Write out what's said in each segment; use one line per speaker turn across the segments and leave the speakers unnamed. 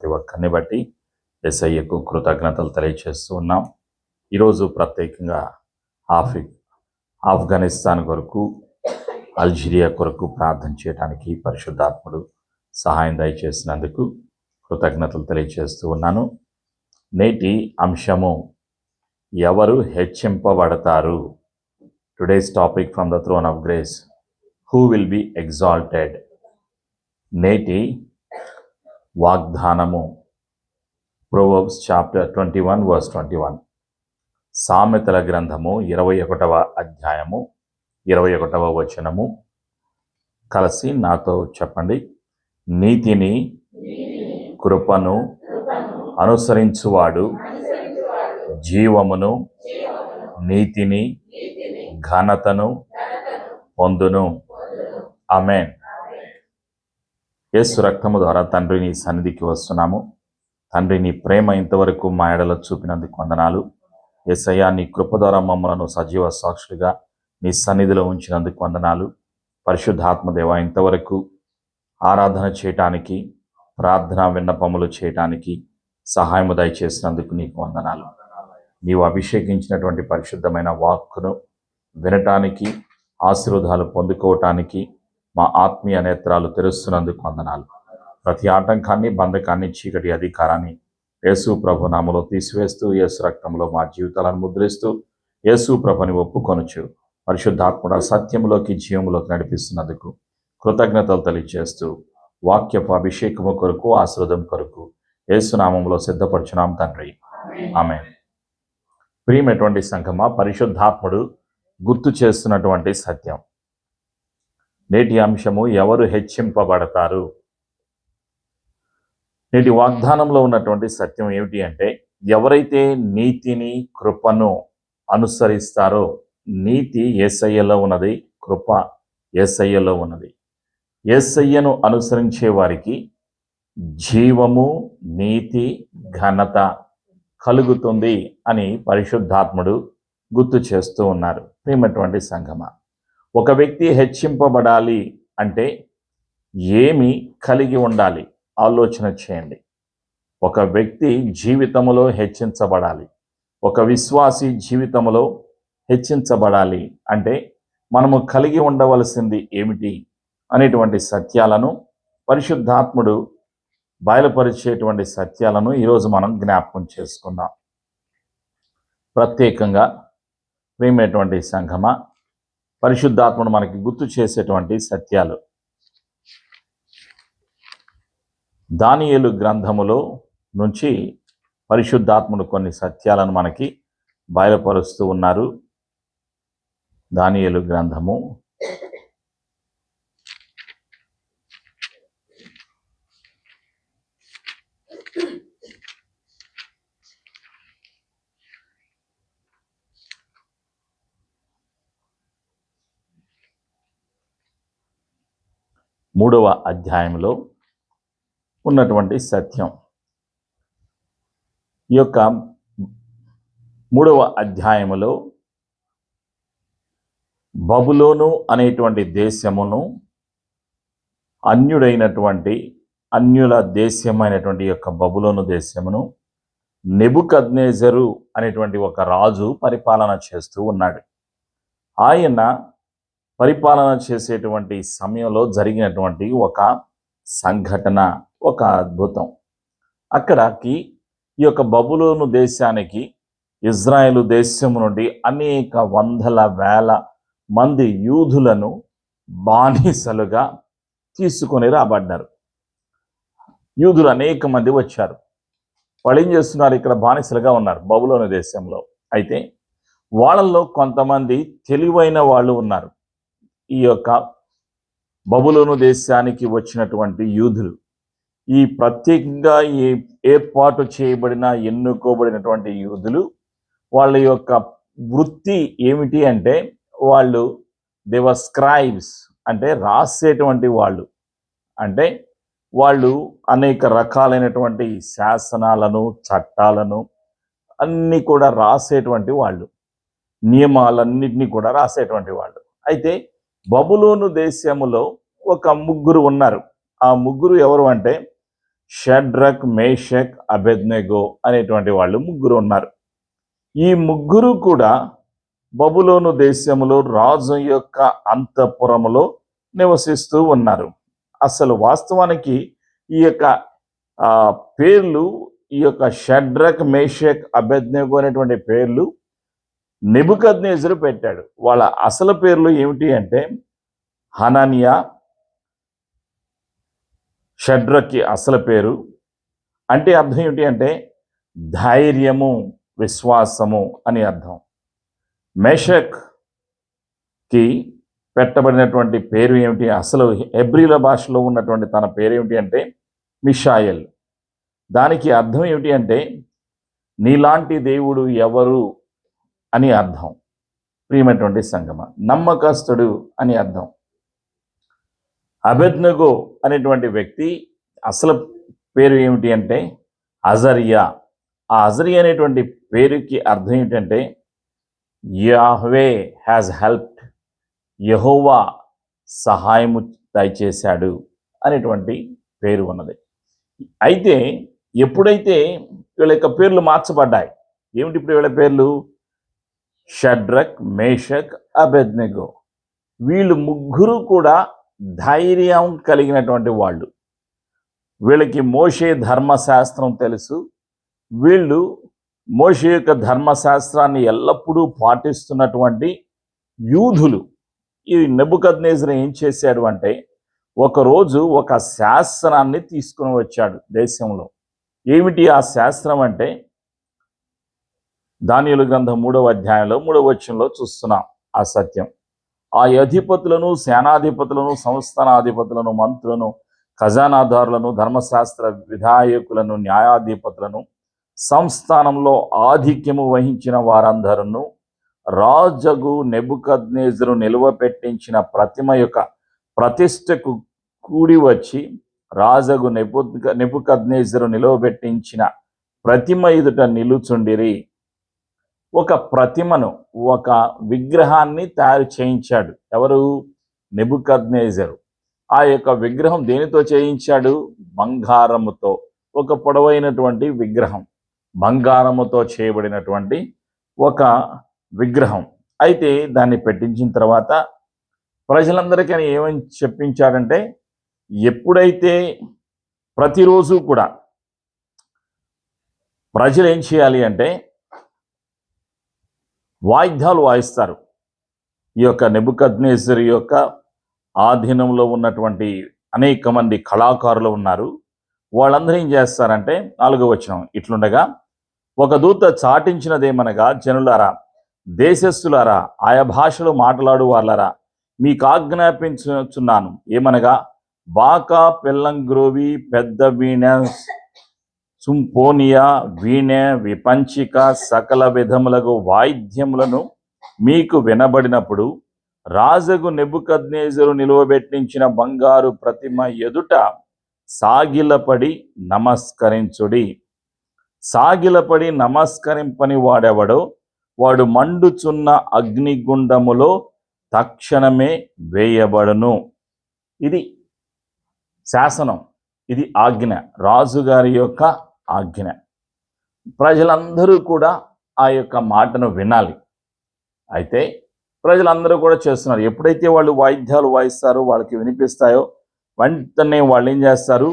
ప్రతి ఒక్కరిని బట్టి యేసయ్యకు కృతజ్ఞతలు తెలియజేస్తూ ఉన్నాం. ఈరోజు ప్రత్యేకంగా ఆఫ్ఘనిస్తాన్ కొరకు, అల్జీరియా కొరకు ప్రార్థన చేయడానికి పరిశుద్ధాత్ముడు సహాయం దయచేసినందుకు కృతజ్ఞతలు తెలియజేస్తూ ఉన్నాను. నేటి అంశము, ఎవరు హెచ్చింపబడతారు? Today's topic from the throne of grace, who will be exalted? నేటి వాగ్దానము ప్రొవర్బ్స్ చాప్టర్ 21 వర్స్ 21. సామెతల గ్రంథము 21వ అధ్యాయము 21వ వచనము. కలిసి నాతో చెప్పండి. నీతిని, కృపను అనుసరించువాడు జీవమును, నీతిని, ఘనతను పొందును. ఆమేన్. యేసు రక్తము ద్వారా తండ్రి నీ సన్నిధికి వస్తున్నాము. తండ్రి, నీ ప్రేమ ఇంతవరకు మా ఎడల చూపినందుకు వందనాలు. యేసయ్యా, నీ కృప ద్వారా మమ్మలను సజీవ సాక్షులుగా నీ సన్నిధిలో ఉంచినందుకు వందనాలు. పరిశుద్ధాత్మదేవ, ఇంతవరకు ఆరాధన చేయటానికి, ప్రార్థన విన్నపములు చేయటానికి సహాయము దయచేసినందుకు నీకు వందనాలు. నీవు అభిషేకించినటువంటి పరిశుద్ధమైన వాక్కును వినటానికి, ఆశీర్వాదాలు పొందుకోవటానికి మా ఆత్మీయ నేత్రాలు తెరుస్తున్నందుకు వందనాలు. ప్రతి ఆటంకాన్ని, బంధకాన్ని, చీకటి అధికారాన్ని యేసు ప్రభు నామములో తీసివేస్తూ, యేసు రక్తంలో మా జీవితాలను ముద్రిస్తూ, యేసు ప్రభుని ఒప్పుకొనుచు పరిశుద్ధాత్ముడ సత్యములోకి, జీవములోకి నడిపిస్తున్నందుకు కృతజ్ఞతలు తెలియజేస్తూ, వాక్యపు అభిషేకము కొరకు, ఆశీర్వాదం కొరకు యేసు నామములో సిద్ధపరచున్నాం తండ్రి. ఆమేన్. ప్రియమైనటువంటి సంఘమా, పరిశుద్ధాత్ముడు గుర్తు చేస్తున్నటువంటి సత్యం. నేటి అంశము, ఎవరు హెచ్చింపబడతారు? నేటి వాగ్దానంలో ఉన్నటువంటి సత్యం ఏమిటి అంటే, ఎవరైతే నీతిని, కృపను అనుసరిస్తారో, నీతి యేసయ్యలో ఉన్నది, కృప యేసయ్యలో ఉన్నది. యేసయ్యను అనుసరించే వారికి జీవము, నీతి, ఘనత కలుగుతుంది అని పరిశుద్ధాత్ముడు గుర్తు చేస్తూ ఉన్నారు. ప్రియమైనటువంటి సంఘమా, ఒక వ్యక్తి హెచ్చింపబడాలి అంటే ఏమి కలిగి ఉండాలి? ఆలోచన చేయండి. ఒక వ్యక్తి జీవితంలో హెచ్చించబడాలి, ఒక విశ్వాసి జీవితంలో హెచ్చించబడాలి అంటే మనము కలిగి ఉండవలసింది ఏమిటి అనేటువంటి సత్యాలను పరిశుద్ధాత్ముడు బయలుపరిచేటువంటి సత్యాలను ఈరోజు మనం జ్ఞాపకం చేసుకుందాం. ప్రత్యేకంగా ప్రియమైనటువంటి సంఘమా, పరిశుద్ధాత్ముడు మనకి గుర్తు చేసేటువంటి సత్యాలు దానియేలు గ్రంథములో నుంచి పరిశుద్ధాత్ముడు కొన్ని సత్యాలను మనకి బయలుపరుస్తూ ఉన్నారు. దానియేలు గ్రంథము 3వ అధ్యాయంలో ఉన్నటువంటి సత్యం. ఈ యొక్క 3వ అధ్యాయములో బబులోను అనేటువంటి దేశమును, అన్యుల దేశమైనటువంటి యొక్క బబులోను దేశమును నెబుకద్నెజరు అనేటువంటి ఒక రాజు పరిపాలన చేస్తూ ఉన్నాడు. ఆయన పరిపాలన చేసేటువంటి సమయంలో జరిగినటువంటి ఒక సంఘటన, ఒక అద్భుతం. అక్కడికి ఈ యొక్క బబులోను దేశానికి ఇజ్రాయేలు దేశం నుండి అనేక వందల వేల మంది యూదులను బానిసలుగా తీసుకొని రాబడ్డారు. యూదులు అనేక మంది వచ్చారు. వాళ్ళు ఏం చేస్తున్నారు? ఇక్కడ బానిసలుగా ఉన్నారు బబులోను దేశంలో. అయితే వాళ్ళల్లో కొంతమంది తెలివైన వాళ్ళు ఉన్నారు. ఈ యొక్క బబులోను దేశానికి వచ్చినటువంటి యూదులు, ఈ ప్రత్యేకంగా ఏర్పాటు చేయబడిన, ఎన్నుకోబడినటువంటి యూదులు, వాళ్ళ యొక్క వృత్తి ఏమిటి అంటే, వాళ్ళు దేవర్ స్క్రైబ్స్, అంటే రాసేటువంటి వాళ్ళు. అంటే వాళ్ళు అనేక రకాలైనటువంటి శాసనాలను, చట్టాలను అన్నీ కూడా రాసేటువంటి వాళ్ళు, నియమాలన్నింటినీ కూడా రాసేటువంటి వాళ్ళు. అయితే బబులోను దేశములో ఒక ముగ్గురు ఉన్నారు. ఆ ముగ్గురు ఎవరు అంటే, షడ్రక్, మేషక్, అబెద్నెగో అనేటువంటి వాళ్ళు ముగ్గురు ఉన్నారు. ఈ ముగ్గురు కూడా బబులోను దేశంలో రాజు యొక్క అంతఃపురములో నివసిస్తూ ఉన్నారు. అసలు వాస్తవానికి ఈ యొక్క పేర్లు, ఈ యొక్క షడ్రక్, మేషక్, అబెద్నెగో అనేటువంటి పేర్లు నెబుకద్నెజరు పెట్టాడు. వాళ్ళ అసలు పేర్లు ఏమిటి అంటే హనన్యా. షడ్రక్కి అసలు పేరు అంటే అర్థం ఏమిటి అంటే ధైర్యము, విశ్వాసము అని అర్థం. మేషక్కి పెట్టబడినటువంటి పేరు ఏమిటి, అసలు హెబ్రీల భాషలో ఉన్నటువంటి తన పేరు ఏమిటి అంటే మిషాయల్. దానికి అర్థం ఏమిటి అంటే నీలాంటి దేవుడు ఎవరు అని అర్థం. ప్రియమైనటువంటి సంగమ, నమ్మకస్తుడు అని అర్థం. అబెద్నెగో అనేటువంటి వ్యక్తి అసలు పేరు ఏమిటి అంటే అజరియా. ఆ అజరియా అనేటువంటి పేరుకి అర్థం ఏమిటంటే యాహ్వే హ్యాస్ హెల్ప్డ్, యెహోవా సహాయము దయచేశాడు అనేటువంటి పేరు ఉన్నది. అయితే ఎప్పుడైతే వీళ్ళ యొక్క పేర్లు మార్చబడ్డాయి, ఏమిటి ఇప్పుడు వీళ్ళ పేర్లు? షడ్రక్, మేషక్, అబెద్నెగో. వీళ్ళు ముగ్గురు కూడా ధైర్యం కలిగినటువంటి వాళ్ళు. వీళ్ళకి మోషే ధర్మశాస్త్రం తెలుసు. వీళ్ళు మోషే యొక్క ధర్మశాస్త్రాన్ని ఎల్లప్పుడూ పాటిస్తున్నటువంటి యూదులు. ఈ నెబుకద్నెజరు ఏం చేశాడు అంటే ఒకరోజు ఒక శాస్త్రాన్ని తీసుకుని వచ్చాడు దేశంలో. ఏమిటి ఆ శాస్త్రం అంటే దానియేలు గ్రంథం 3వ అధ్యాయంలో 3వ వచనంలో చూస్తున్నాం ఆ సత్యం. ఆ అధిపతులను, సేనాధిపతులను, సంస్థానాధిపతులను, మంత్రులను, ఖజానాదారులను, ధర్మశాస్త్ర విధాయకులను, న్యాయాధిపతులను, సంస్థానంలో ఆధిక్యము వహించిన వారందరూ రాజగు నెబుకద్నెజరు నిలువపెట్టించిన ప్రతిమ యొక్క ప్రతిష్టకు కూడి వచ్చి రాజగు నెబుకద్నెజరు నిలువబెట్టించిన ప్రతిమ ఎదుట నిలుచుండిరి. ఒక ప్రతిమను, ఒక విగ్రహాన్ని తయారు చేయించాడు. ఎవరు? నెబుకద్నెజరు. ఆ యొక్క విగ్రహం దేనితో చేయించాడు? బంగారముతో. ఒక పొడవైనటువంటి విగ్రహం, బంగారముతో చేయబడినటువంటి ఒక విగ్రహం. అయితే దాన్ని పెట్టించిన తర్వాత ప్రజలందరికీ ఏమని చెప్పించాడంటే ఎప్పుడైతే ప్రతిరోజు కూడా ప్రజలు ఏం చేయాలి అంటే వాయిద్యాలు వాయిస్తారు. ఈ యొక్క నెబుకద్నెజరు యొక్క ఆధీనంలో ఉన్నటువంటి అనేక మంది కళాకారులు ఉన్నారు. వాళ్ళందరూ ఏం చేస్తారంటే 4వ వచనం ఇట్లుండగా ఒక దూత చాటించినదేమనగా, జనులారా, దేశస్థులారా, ఆయా భాషలు మాట్లాడు వాళ్ళరా, మీకు ఆజ్ఞాపించుచున్నాను ఏమనగా బాకా, పెల్లంగ్రోవి, పెద్ద వీణ, సుంపోనియా, వీణ, విపంచిక, సకల విధములకు వాయిద్యములను మీకు వినబడినప్పుడు రాజగు నెబుకద్నెజరు నిలువబెట్టించిన బంగారు ప్రతిమ ఎదుట సాగిలపడి నమస్కరించుడి. సాగిలపడి నమస్కరింపని వాడెవడో వాడు మండుచున్న అగ్నిగుండములో తక్షణమే వేయబడును. ఇది శాసనం, ఇది ఆజ్ఞ, రాజుగారి యొక్క ఆజ్ఞ. ప్రజలందరూ కూడా ఆ యొక్క మాటను వినాలి. అయితే ప్రజలందరూ కూడా చేస్తున్నారు. ఎప్పుడైతే వాళ్ళు వాయిద్యాలు వాయిస్తారో, వాళ్ళకి వినిపిస్తాయో, వెంటనే వాళ్ళు ఏం చేస్తారు?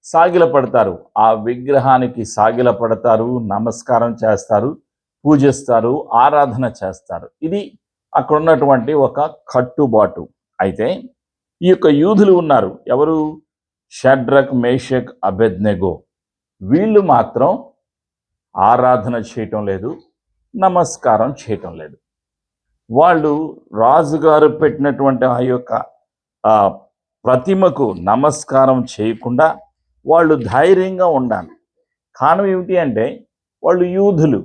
సాగిలపడతారు. ఆ విగ్రహానికి సాగిలపడతారు, నమస్కారం చేస్తారు, పూజిస్తారు, ఆరాధన చేస్తారు. ఇది అక్కడ ఉన్నటువంటి ఒక కట్టుబాటు. అయితే ఈ యొక్క యూదులు ఉన్నారు. ఎవరు? షడ్రక్, మేషక్, అబెద్నెగో. వీళ్ళు మాత్రం ఆరాధన చేయటం లేదు, నమస్కారం చేయటం లేదు. వాళ్ళు రాజుగారు పెట్టినటువంటి ఆ యొక్క ప్రతిమకు నమస్కారం చేయకుండా వాళ్ళు ధైర్యంగా ఉండాలి. కారణం ఏమిటి అంటే వాళ్ళు యూదులు.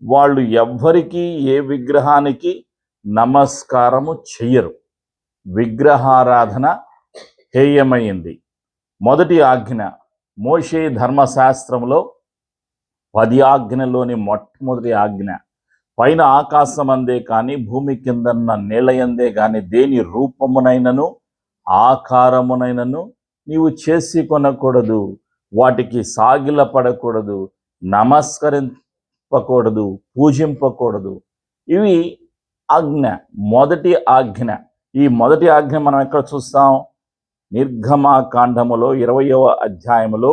వాళ్ళు ఎవ్వరికీ ఏ విగ్రహానికి నమస్కారము చెయ్యరు. విగ్రహారాధన హేయమైంది. మొదటి ఆజ్ఞ మోషే ధర్మశాస్త్రంలో 10 ఆజ్ఞల్లోని మొట్టమొదటి ఆజ్ఞ, పైన ఆకాశమందే కానీ భూమి కిందన్న నీళ్ళయందే కానీ దేని రూపమునైనను ఆకారమునైనను నీవు చేసి కొనకూడదు. వాటికి సాగిలపడకూడదు, నమస్కరింపకూడదు, పూజింపకూడదు. ఇవి ఆజ్ఞ, మొదటి ఆజ్ఞ. ఈ మొదటి ఆజ్ఞ మనం ఎక్కడ చూస్తాం? నిర్గమాకాండములో 20వ అధ్యాయములో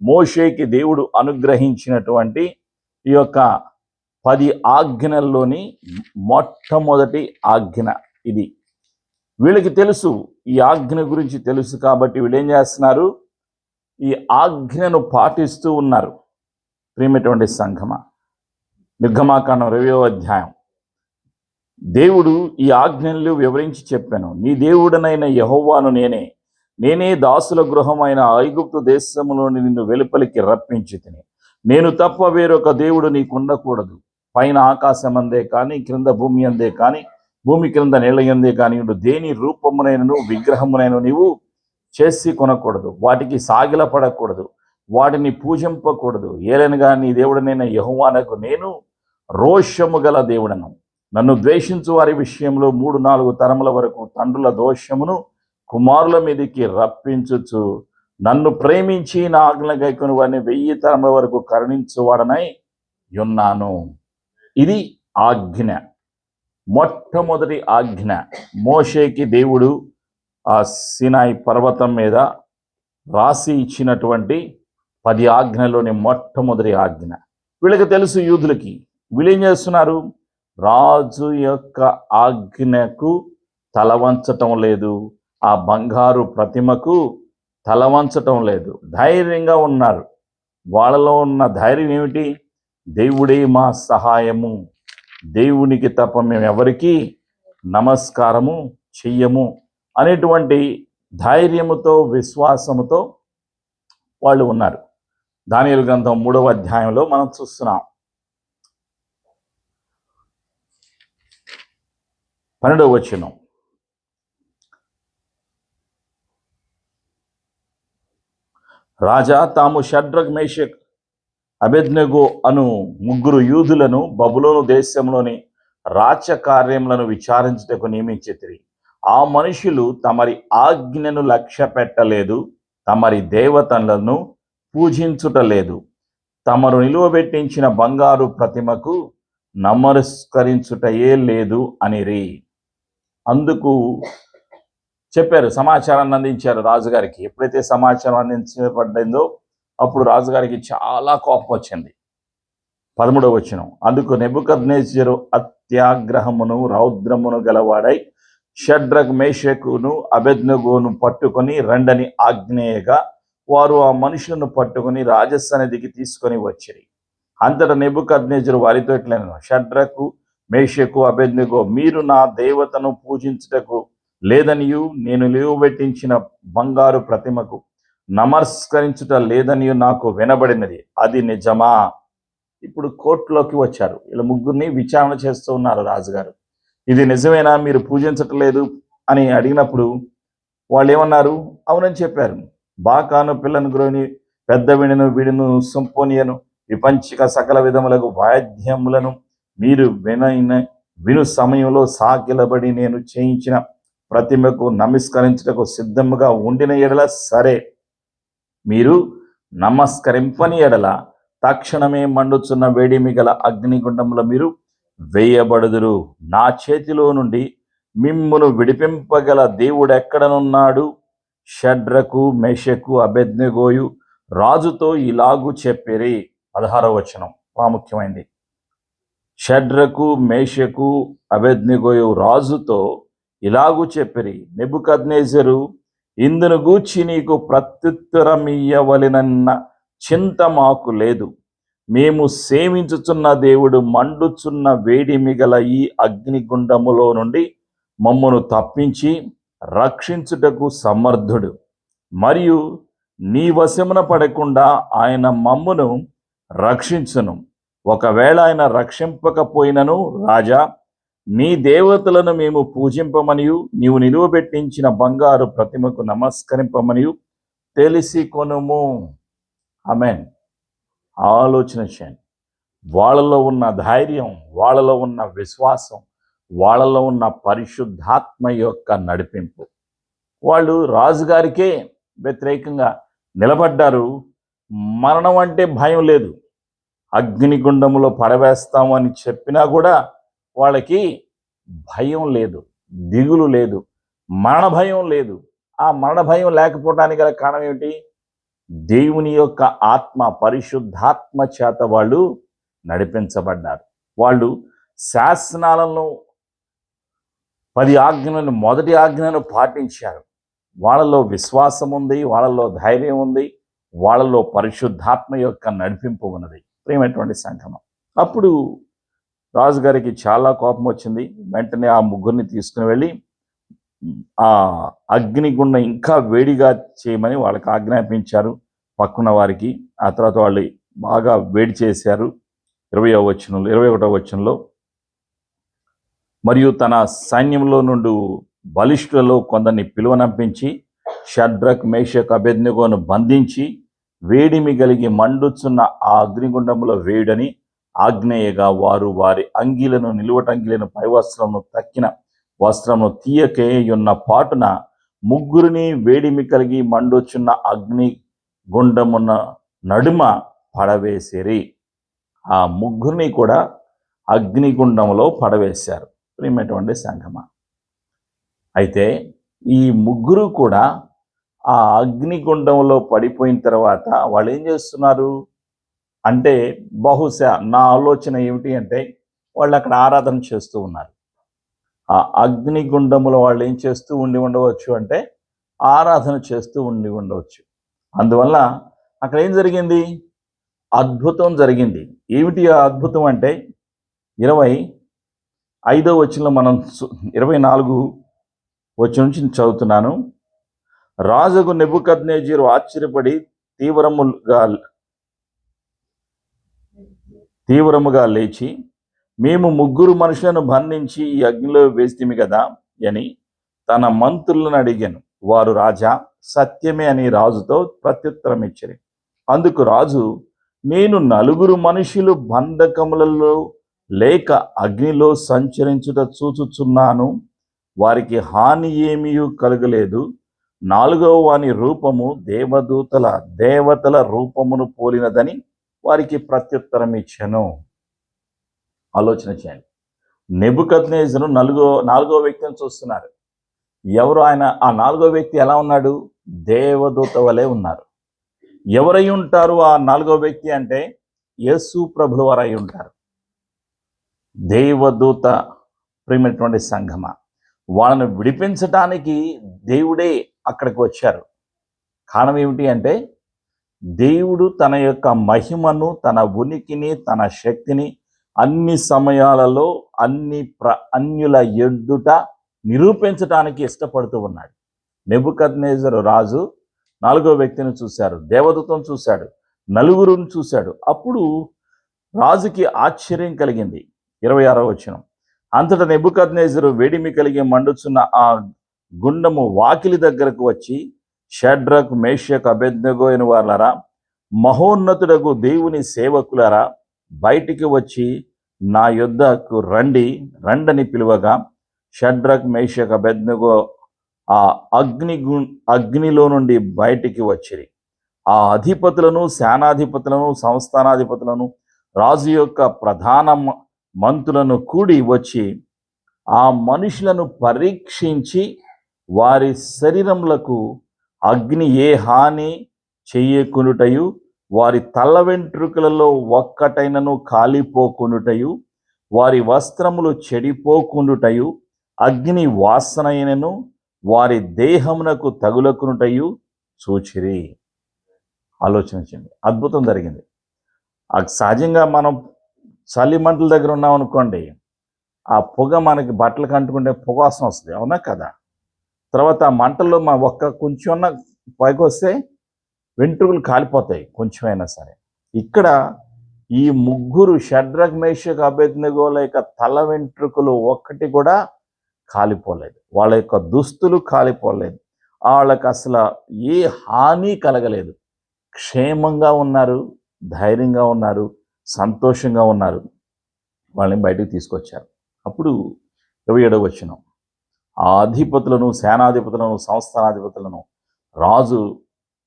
మోషేకి దేవుడు అనుగ్రహించినటువంటి ఈ యొక్క 10 ఆజ్ఞల్లోని మొట్టమొదటి ఆజ్ఞ ఇది. వీళ్ళకి తెలుసు, ఈ ఆజ్ఞ గురించి తెలుసు కాబట్టి వీళ్ళు ఏం చేస్తున్నారు? ఈ ఆజ్ఞను పాటిస్తూ ఉన్నారు. ప్రియమైనటువంటి సంఘమా, నిర్గమాకాండం 20వ అధ్యాయం దేవుడు ఈ ఆజ్ఞలు వివరించి చెప్పాను. నీ దేవుడనైన యెహోవాను నేనే దాసుల గృహమైన ఐగుప్తు దేశములోని నిన్ను వెలుపలికి రప్పించి తిని, నేను తప్ప వేరొక దేవుడు నీకుండకూడదు. పైన ఆకాశం అందే కానీ, క్రింద భూమి అందే కానీ, భూమి క్రింద నీళ్ళ అందే కానీ దేని రూపమునైనను విగ్రహమునైన నీవు చేసి కొనకూడదు, వాటికి సాగిలపడకూడదు, వాటిని పూజింపకూడదు. ఏలనగా నీ దేవుడనైన యెహోవానకు నేను రోషము గల దేవుడను. నన్ను ద్వేషించు వారి విషయంలో 3-4 తరముల వరకు తండ్రుల దోషమును కుమారుల మీదకి రప్పించుచు, నన్ను ప్రేమించి నా ఆజ్ఞలు గైకొని వారిని 1000 తరముల వరకు కరుణించువాడనై ఉన్నాను. ఇది ఆజ్ఞ, మొట్టమొదటి ఆజ్ఞ. మోషేకి దేవుడు ఆ సీనాయి పర్వతం మీద రాసి ఇచ్చినటువంటి 10 ఆజ్ఞలోని మొట్టమొదటి ఆజ్ఞ. వీళ్ళకి తెలుసు, యూదులకి. వీళ్ళు ఏం చేస్తున్నారు? రాజు యొక్క ఆజ్ఞకు తలవంచటం లేదు, ఆ బంగారు ప్రతిమకు తలవంచటం లేదు, ధైర్యంగా ఉన్నారు. వాళ్ళలో ఉన్న ధైర్యం ఏమిటి? దేవుడే మా సహాయము, దేవునికి తప్ప మేము ఎవరికి నమస్కారము చెయ్యము అనేటువంటి ధైర్యముతో, విశ్వాసముతో వాళ్ళు ఉన్నారు. దానియేలు గ్రంథం 3వ అధ్యాయంలో మనం చూస్తున్నాం. 12వ వచనం, రాజా తాము షడ్రక్, మేషక్, అబేద్నెగో అను 3 యూదులను బబులోను దేశంలోని రాచకార్యములను విచారించుటకు నియమించితిరి. ఆ మనుషులు తమరి ఆజ్ఞను లక్ష్య పెట్టలేదు, తమరి దేవతలను పూజించుటలేదు, తమరు నిలువబెట్టించిన బంగారు ప్రతిమకు నమస్కరించుటయే లేదు అనిరి. అందుకు చెప్పారు, సమాచారాన్ని అందించారు రాజుగారికి. ఎప్పుడైతే సమాచారం అందించబడిందో అప్పుడు రాజుగారికి చాలా కోపం వచ్చింది. 13వ వచనం, అందుకు నెబుకద్నెజరు అత్యాగ్రహమును రౌద్రమును గలవాడై షడ్రక్, మేషకును, అబేద్నెగోను పట్టుకొని రండని ఆజ్ఞేయగా వారు ఆ మనుషులను పట్టుకొని రాజసన్నిధికి తీసుకొని వచ్చిరి. అంతటా నెబుకద్నెజరు వారితో ఇట్లనెను, షడ్రకు, మేషకు, అబేద్నెగో, మీరు నా దేవతను పూజించుటకు లేదనియు, నేను నిలువబెట్టించిన బంగారు ప్రతిమకు నమస్కరించుట లేదనియు నాకు వినబడినది. అది నిజమా? ఇప్పుడు కోర్టులోకి వచ్చారు. ఇలా 3 విచారణ చేస్తూ ఉన్నారు రాజుగారు. ఇది నిజమేనా, మీరు పూజించట్లేదు అని అడిగినప్పుడు వాళ్ళు ఏమన్నారు? అవునని చెప్పారు. బాకాను, పిల్లను గ్రోని, పెద్ద వీణను, వీడును, సింఫోనియను, విపంచిక సకల విధములకు వాద్యములను మీరు విను సమయంలో సాగిలబడి నేను చేయించిన ప్రతిమకు నమస్కరించుటకు సిద్ధముగా ఉండిన ఎడల సరే, మీరు నమస్కరింపని ఎడల తక్షణమే మండుచున్న వేడిమి గల అగ్నిగుండంలో మీరు వేయబడుదురు. నా చేతిలో నుండి మిమ్మును విడిపింపగల దేవుడెక్కడనున్నాడు? షడ్రకు, మేషకు, అబేద్నెగోయు రాజుతో ఇలాగు చెప్పిరి. 16వ వచనం ప్రాముఖ్యమైంది. షడ్రకు, మేషకు, అబేద్నెగోయు రాజుతో ఇలాగు చెప్పిరి, నెబుకద్నెజరు, ఇందును గూర్చి నీకు ప్రత్యుత్తరమియ్యవలెనన్న చింత మాకు లేదు. మేము సేవించుచున్న దేవుడు మండుచున్న వేడిమి గల ఈ అగ్నిగుండములో నుండి మమ్మను తప్పించి రక్షించుటకు సమర్థుడు, మరియు నీ వశమున పడకుండా ఆయన మమ్మును రక్షించును. ఒకవేళ ఆయన రక్షింపకపోయినను రాజా, నీ దేవతలను మేము పూజింపమనియు, నీవు నిలువబెట్టించిన బంగారు ప్రతిమకు నమస్కరింపమనియు తెలిసి కొనుము. ఆమేన్. ఆలోచన చేయండి. వాళ్ళలో ఉన్న ధైర్యం, వాళ్ళలో ఉన్న విశ్వాసం, వాళ్ళలో ఉన్న పరిశుద్ధాత్మ యొక్క నడిపింపు. వాళ్ళు రాజుగారికే వ్యతిరేకంగా నిలబడ్డారు. మరణం అంటే భయం లేదు. అగ్నిగుండంలో పడవేస్తాము అని చెప్పినా కూడా వాళ్ళకి భయం లేదు, దిగులు లేదు, మరణ భయం లేదు. ఆ మరణ భయం లేకపోవడానికి గల కారణం ఏమిటి? దేవుని యొక్క ఆత్మ, పరిశుద్ధాత్మ చేత వాళ్ళు నడిపించబడ్డారు. వాళ్ళు శాసనాలను 10 ఆజ్ఞలను మొదటి ఆజ్ఞను పాటించారు. వాళ్ళలో విశ్వాసం ఉంది, వాళ్ళలో ధైర్యం ఉంది, వాళ్ళలో పరిశుద్ధాత్మ యొక్క నడిపింపు ఉన్నది. ప్రియమైనటువంటి సంఘం, అప్పుడు రాజుగారికి చాలా కోపం వచ్చింది. వెంటనే ఆ ముగ్గురిని తీసుకుని వెళ్ళి ఆ అగ్నిగుండం ఇంకా వేడిగా చేయమని వాళ్ళకి ఆజ్ఞాపించారు పక్కన వారికి. ఆ తర్వాత వాళ్ళు బాగా వేడి చేశారు. 21వ వచనంలో, మరియు తన సైన్యంలో నుండి బలిష్ఠులలో కొందరిని పిలువనంపించి షడ్రక్, మేషక్, అబేద్నెగోను బంధించి వేడిమి కలిగి మండుచున్న ఆ అగ్నిగుండంలో వేడని ఆజ్ఞేయగా వారు వారి అంగీలను, నిలువటంగీలను, పై వస్త్రమును, తక్కిన వస్త్రమును తీయకే ఉన్న పాటున ముగ్గురిని వేడిమి కలిగి మండుచున్న అగ్ని గుండమున్న నడుమ పడవేసిరి. ఆ ముగ్గురిని కూడా అగ్నిగుండంలో పడవేశారు. ప్రియమైనటువంటి సంఘమా, అయితే ఈ ముగ్గురు కూడా ఆ అగ్నిగుండంలో పడిపోయిన తర్వాత వాళ్ళు ఏం చేస్తున్నారు అంటే, బహుశా నా ఆలోచన ఏమిటి అంటే, వాళ్ళు అక్కడ ఆరాధన చేస్తూ ఉన్నారు. ఆ అగ్నిగుండంలో వాళ్ళు ఏం చేస్తూ ఉండి ఉండవచ్చు అంటే, ఆరాధన చేస్తూ ఉండి ఉండవచ్చు. అందువల్ల అక్కడ ఏం జరిగింది? అద్భుతం జరిగింది. ఏమిటి ఆ అద్భుతం అంటే, 25వ వచనంలో మనం 24 వచనం నుంచి చదువుతున్నాను. రాజుకు నెబుకద్నెజరు ఆశ్చర్యపడి తీవ్రముగా లేచి, మేము ముగ్గురు మనుషులను బంధించి ఈ అగ్నిలో వేస్తిమి కదా అని తన మంత్రులను అడిగాను. వారు, రాజా, సత్యమే అని రాజుతో ప్రత్యుత్తరం ఇచ్చారు. అందుకు రాజు, నేను 4 మనుషులు బంధకములలో లేక అగ్నిలో సంచరించుట చూచుచున్నాను. వారికి హాని ఏమీ కలగలేదు. 4వ వాని రూపము దేవతల రూపమును పోలినదని వారికి ప్రత్యుత్తరం ఇచ్చాను. ఆలోచన చేయండి. నెబుకద్నెజరు 4వ వ్యక్తిని చూస్తున్నారు. ఎవరు ఆయన? ఆ 4వ వ్యక్తి ఎలా ఉన్నాడు? దేవదూత వలె ఉన్నారు. ఎవరై ఉంటారు ఆ 4వ వ్యక్తి అంటే, యేసు ప్రభువు వారు అయి ఉంటారు. దేవదూత. ప్రియమైనటువంటి సంఘమా, వాళ్ళను విడిపించడానికి దేవుడే అక్కడికి వచ్చారు. కారణం ఏమిటి అంటే, దేవుడు తన యొక్క మహిమను, తన ఉనికిని, తన శక్తిని అన్ని సమయాలలో అన్యుల ఎదుట నిరూపించడానికి ఇష్టపడుతూ ఉన్నాడు. నెబుకద్నెజరు రాజు 4వ వ్యక్తిని చూశారు, దేవదూతను చూశాడు, 4గురుని చూశాడు. అప్పుడు రాజుకి ఆశ్చర్యం కలిగింది. 26వ వచనం, అంతటా నెబుకద్నెజరు వేడిమి కలిగి మండుచున్న ఆ గుండము వాకిలి దగ్గరకు వచ్చి, షడ్రక్, మేషక్, అబేద్నెగో అయిన వాళ్ళరా, మహోన్నతుడగు దేవుని సేవకులారా, బయటికి వచ్చి నా యొద్దకు రండని పిలువగా, షడ్రక్, మేషక్, అబేద్నెగో ఆ అగ్నిలో నుండి బయటికి వచ్చిరి. ఆ అధిపతులను, సేనాధిపతులను, సంస్థానాధిపతులను, రాజు యొక్క ప్రధాన మంత్రులను కూడి వచ్చి ఆ మనుషులను పరీక్షించి వారి శరీరములకు అగ్ని ఏ హాని చెయ్యకునుటయు, వారి తల వెంట్రుకలలో ఒక్కటైనను కాలిపోకునుటయు, వారి వస్త్రములు చెడిపోకుండుటయు, అగ్ని వాసనైనను వారి దేహమునకు తగులకునుటయు చూచిరి. ఆలోచించండి, అద్భుతం జరిగింది. సహజంగా మనం చలి మంటల దగ్గర ఉన్నాం అనుకోండి, ఆ పొగ మనకి బట్టలకు అంటుకుంటే పొగ వాసన వస్తుంది, అవునా కదా? తర్వాత ఆ మంటల్లో కొంచెం పైకి వస్తే వెంట్రుకలు కాలిపోతాయి కొంచెమైనా సరే. ఇక్కడ ఈ ముగ్గురు షడ్రక్, మేషక్, అబేద్నెగోల యొక్క తల వెంట్రుకలు ఒక్కటి కూడా కాలిపోలేదు. వాళ్ళ యొక్క దుస్తులు కాలిపోలేదు. వాళ్ళకి అసలు ఏ హాని కలగలేదు. క్షేమంగా ఉన్నారు, ధైర్యంగా ఉన్నారు, సంతోషంగా ఉన్నారు. వాళ్ళని బయటకు తీసుకొచ్చారు. అప్పుడు 27వ వచనం, ఆ అధిపతులను, సేనాధిపతులను, సంస్థానాధిపతులను రాజు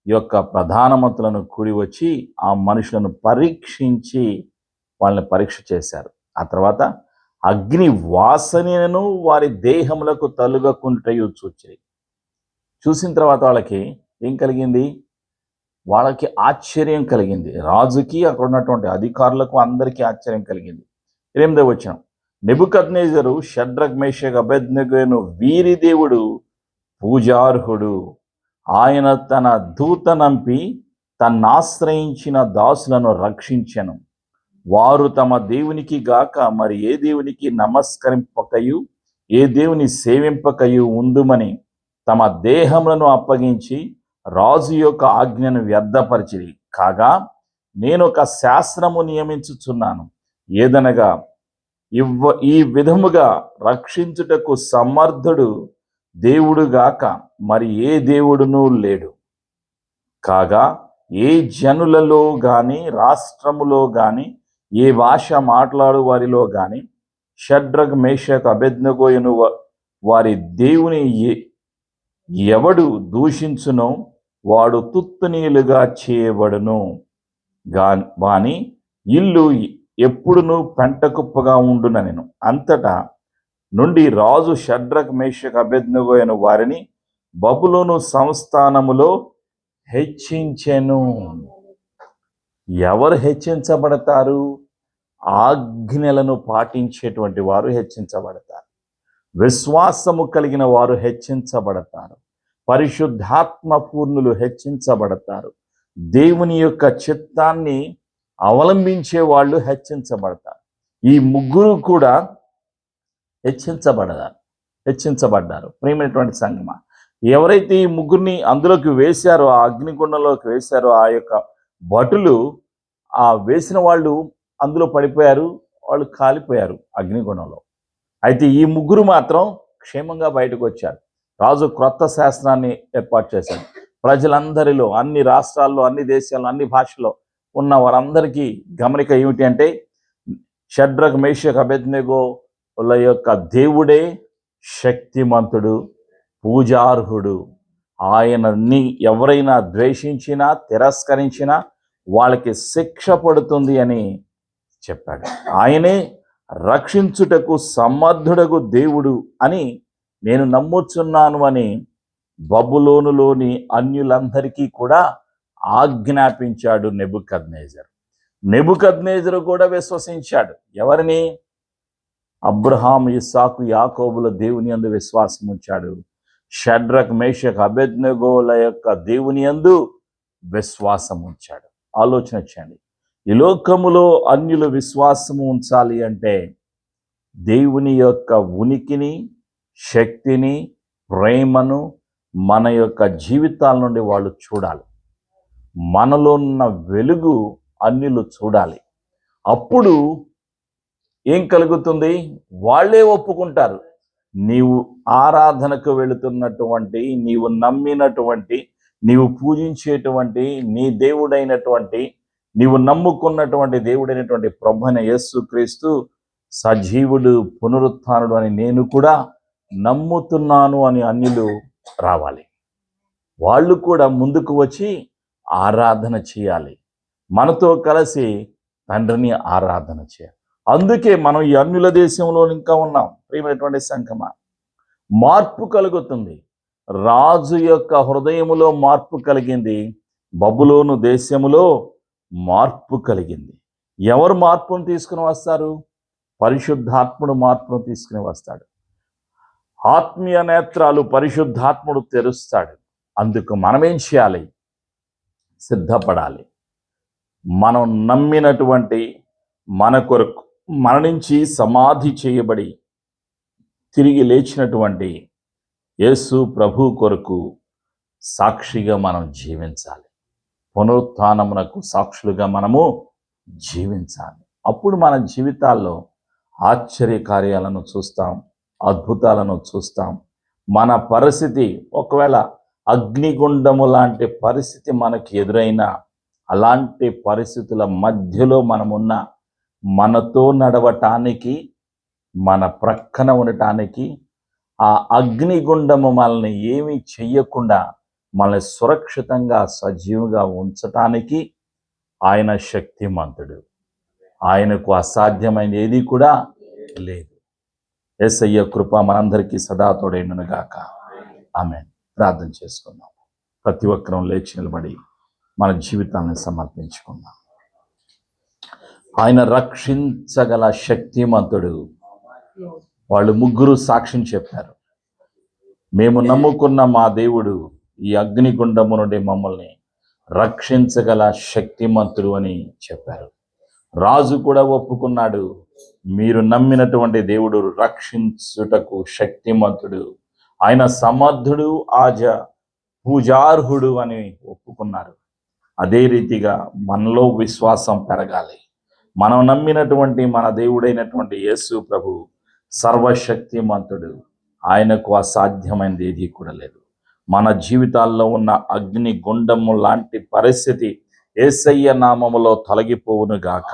ఈ యొక్క ప్రధానమంత్రులను కూడి వచ్చి ఆ మనుషులను పరీక్షించి వాళ్ళని పరీక్ష చేశారు. ఆ తర్వాత అగ్ని వాసనను వారి దేహములకు తలుగకుంటయు చూచిరి. చూసిన తర్వాత వాళ్ళకి ఏం కలిగింది? వాళ్ళకి ఆశ్చర్యం కలిగింది. రాజుకి, అక్కడ ఉన్నటువంటి అధికారులకు అందరికీ ఆశ్చర్యం కలిగింది. 8వ వచనం, నెబుకద్నెజరు షడ్రక్ మేషక్ అబేద్నెగోను వీరి దేవుడు పూజార్హుడు. ఆయన తన దూతనంపి తన్నాశ్రయించిన దాసులను రక్షించెను. వారు తమ దేవునికి గాక మరి ఏ దేవునికి నమస్కరింపకయు ఏ దేవుని సేవింపకయు ఉందుమని తమ దేహములను అప్పగించి రాజు యొక్క ఆజ్ఞను వ్యర్థపరిచిరి. కాగా నేను ఒక శాస్త్రము నియమించుచున్నాను, ఏదనగా ఈ విధముగా రక్షించుటకు సమర్థుడు దేవుడుగాక మరి ఏ దేవుడునూ లేడు. కాగా ఏ జనులలో గాని రాష్ట్రములో గాని ఏ భాష మాట్లాడు వారిలో గాని షడ్రక్ మేషక్ అబేద్నెగోను వారి దేవుని ఎవడు దూషించునో వాడు తుత్తునీలుగా చేయబడును. వాని ఇల్లు ఎప్పుడునూ పెంటకుప్పగా ఉండునెను. అంతటా నుండి రాజు షడ్రక్ మేషక్ అబేద్నెగోను వారిని బబులోను సంస్థానములో హెచ్చించెను. ఎవరు హెచ్చించబడతారు? ఆజ్ఞలను పాటించేటువంటి వారు హెచ్చించబడతారు. విశ్వాసము కలిగిన వారు హెచ్చించబడతారు. పరిశుద్ధాత్మ పూర్ణులు హెచ్చించబడతారు. దేవుని యొక్క చిత్తాన్ని అవలంబించే వాళ్ళు హెచ్చించబడతారు. ఈ ముగ్గురు కూడా హెచ్చించబడ్డారు. ప్రియమైనటువంటి సంగమా, ఎవరైతే ఈ ముగ్గురిని అందులోకి వేశారో, ఆ అగ్నిగుండంలోకి వేశారో, ఆ యొక్క భటులు ఆ వేసిన వాళ్ళు అందులో పడిపోయారు, వాళ్ళు కాలిపోయారు అగ్నిగుండంలో. అయితే ఈ ముగ్గురు మాత్రం క్షేమంగా బయటకు వచ్చారు. రాజు క్రొత్త శాస్త్రాన్ని ఏర్పాటు చేశాడు. ప్రజలందరిలో, అన్ని రాష్ట్రాల్లో, అన్ని దేశాల్లో, అన్ని భాషల్లో ఉన్న వారందరికీ గమనిక ఏమిటి అంటే, షడ్రక్ మేషక్ అబేద్నెగోల యొక్క దేవుడే శక్తిమంతుడు, పూజార్హుడు. ఆయనని ఎవరైనా ద్వేషించినా తిరస్కరించినా వాళ్ళకి శిక్ష పడుతుంది అని చెప్పాడు. ఆయనే రక్షించుటకు సమర్థుడగు దేవుడు అని నేను నమ్ముచున్నాను అని బబులోనులోని అన్యులందరికీ కూడా ఆజ్ఞాపించాడు నెబుకద్నెజరు. నెబుకద్నెజరు కూడా విశ్వసించాడు. ఎవరిని? అబ్రహాం, ఇస్సాకు, యాకోబుల దేవుని యందు విశ్వాసం ఉంచాడు. షడ్రక్ మేషక్ అబేద్నెగోల యొక్క దేవుని యందు విశ్వాసం ఉంచాడు. ఆలోచన చేయండి. ఈ లోకములో అన్యులు విశ్వాసము ఉంచాలి అంటే దేవుని యొక్క ఉనికిని, శక్తిని, ప్రేమను మన యొక్క జీవితాల నుండి వాళ్ళు చూడాలి. మనలో ఉన్న వెలుగు అన్యులు చూడాలి. అప్పుడు ఏం కలుగుతుంది? వాళ్ళే ఒప్పుకుంటారు. నీవు ఆరాధనకు వెళుతున్నటువంటి, నీవు నమ్మినటువంటి, నీవు పూజించేటువంటి నీ దేవుడైనటువంటి, నీవు నమ్ముకున్నటువంటి దేవుడైనటువంటి ప్రభువైన యేసుక్రీస్తు సజీవుడు, పునరుత్థానుడు అని నేను కూడా నమ్ముతున్నాను అని అన్యులు రావాలి. వాళ్ళు కూడా ముందుకు వచ్చి ఆరాధన చేయాలి. మనతో కలిసి తండ్రిని ఆరాధన చేయాలి. అందుకే మనం ఈ అన్యుల దేశంలో ఇంకా ఉన్నాం. ప్రియమైనటువంటి సంఘమా, మార్పు కలుగుతుంది. రాజు యొక్క హృదయములో మార్పు కలిగింది. బబులోను దేశములో మార్పు కలిగింది. ఎవరు మార్పును తీసుకుని వస్తారు? పరిశుద్ధాత్ముడు మార్పును తీసుకుని వస్తాడు. ఆత్మీయ నేత్రాలు పరిశుద్ధాత్ముడు తెరుస్తాడు. అందుకు మనమేం చేయాలి? సిద్ధపడాలి. మనం నమ్మినటువంటి, మన కొరకు మరణించి సమాధి చేయబడి తిరిగి లేచినటువంటి యేసు ప్రభు కొరకు సాక్షిగా మనం జీవించాలి. పునరుత్థానమునకు సాక్షులుగా మనము జీవించాలి. అప్పుడు మన జీవితాల్లో ఆశ్చర్య కార్యాలను చూస్తాం, అద్భుతాలను చూస్తాం. మన పరిస్థితి ఒకవేళ అగ్నిగుండము లాంటి పరిస్థితి మనకి ఎదురైనా, అలాంటి పరిస్థితుల మధ్యలో మనమున్న, మనతో నడవటానికి, మన ప్రక్కన ఉండటానికి, ఆ అగ్నిగుండము మనల్ని ఏమీ చెయ్యకుండా మనల్ని సురక్షితంగా సజీవంగా ఉంచటానికి ఆయన శక్తిమంతుడు. ఆయనకు అసాధ్యమైనది ఏది కూడా లేదు. యేసయ్య కృప మనందరికీ సదా తోడైండును గాక. ఆమేన్. ప్రార్థన చేసుకుందాం. ప్రతి ఒక్కరూ లేచి నిలబడి మన జీవితాన్ని సమర్పించుకుందాం. ఆయన రక్షించగల శక్తిమంతుడు. వాళ్ళు ముగ్గురు సాక్ష్యం చెప్పారు. మేము నమ్ముకున్న మా దేవుడు ఈ అగ్నిగుండము నుండి మమ్మల్ని రక్షించగల శక్తిమంతుడు అని చెప్పారు. రాజు కూడా ఒప్పుకున్నాడు, మీరు నమ్మినటువంటి దేవుడు రక్షించుటకు శక్తిమంతుడు, ఆయన సమర్థుడు, పూజార్హుడు అని ఒప్పుకున్నారు. అదే రీతిగా మనలో విశ్వాసం పెరగాలి. మనం నమ్మినటువంటి మన దేవుడైనటువంటి యేసు ప్రభు సర్వశక్తిమంతుడు. ఆయనకు అసాధ్యమైనది ఏది కూడా లేదు. మన జీవితాల్లో ఉన్న అగ్ని గుండము లాంటి పరిస్థితి యేసయ్య నామములో తొలగిపోవును గాక.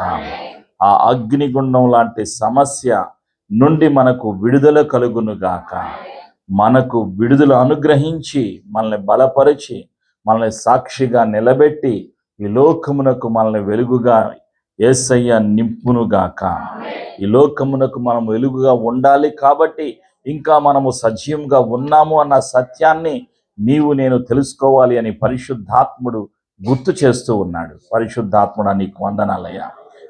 ఆ అగ్నిగుండం లాంటి సమస్య నుండి మనకు విడుదల కలుగును గాక. మనకు విడుదల అనుగ్రహించి మనల్ని బలపరిచి మనల్ని సాక్షిగా నిలబెట్టి ఈ లోకమునకు మనల్ని వెలుగుగా యేసయ్య నింపును గాక. ఈ లోకమునకు మనం వెలుగుగా ఉండాలి కాబట్టి ఇంకా మనము సజీవంగా ఉన్నాము అన్న సత్యాన్ని నేను తెలుసుకోవాలి అని పరిశుద్ధాత్ముడు గుర్తు చేస్తూ ఉన్నాడు. పరిశుద్ధాత్ముడా, నీకు వందనాలయ్యా.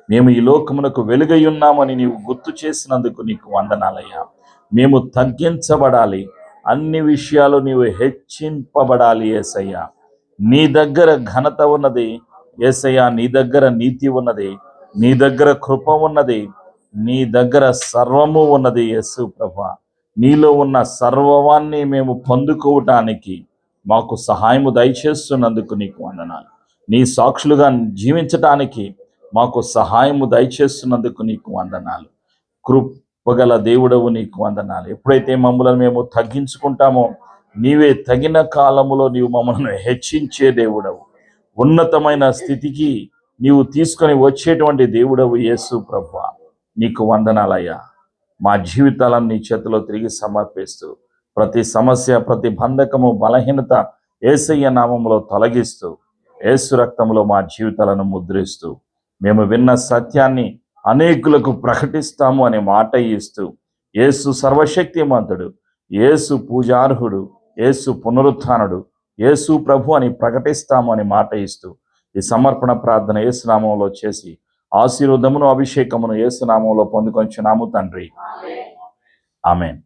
మేము ఈ లోకమునకు వెలుగై ఉన్నామని నీవు గుర్తు చేసినందుకు నీకు వందనాలయ్యా. మేము తగ్గించబడాలి, అన్ని విషయాలు నీవు హెచ్చింపబడాలి యేసయ్యా. నీ దగ్గర ఘనత ఉన్నది యేసయ్యా, నీ దగ్గర నీతి ఉన్నది, నీ దగ్గర కృప ఉన్నది, నీ దగ్గర సర్వము ఉన్నది యేసు ప్రభువా. నీలో ఉన్న సర్వాన్ని మేము పొందుకోవటానికి మాకు సహాయము దయచేస్తున్నందుకు నీకు వందనాలు. నీ సాక్షులుగా జీవించటానికి మాకు సహాయము దయచేస్తున్నందుకు నీకు వందనాలు. కృపగల దేవుడవు నీకు వందనాలు. ఎప్పుడైతే మమ్మల్ని మేము తగ్గించుకుంటామో నీవే తగిన కాలములో నీవు మమ్మల్ని హెచ్చించే దేవుడవు. ఉన్నతమైన స్థితికి నీవు తీసుకొని వచ్చేటువంటి దేవుడవు యేసు ప్రభువా. నీకు వందనాలయ్యా. మా జీవితాలను నీ చేతిలో తిరిగి సమర్పిస్తూ ప్రతి సమస్య, ప్రతి బంధకము, బలహీనత యేసయ్య నామములో తొలగిస్తూ యేసు రక్తంలో మా జీవితాలను ముద్రిస్తూ మేము విన్న సత్యాన్ని అనేకులకు ప్రకటిస్తాము అనే మాట ఇస్తూ యేసు సర్వశక్తిమంతుడు, యేసు పూజార్హుడు, యేసు పునరుత్థానుడు, యేసు ప్రభు అని ప్రకటిస్తాము అని మాట ఇస్తూ ఈ సమర్పణ ప్రార్థన యేసు నామములో చేసి ఆశీర్వాదమును, అభిషేకమును యేసు నామములో పొందుకొంచున్నాము తండ్రి. ఆమేన్.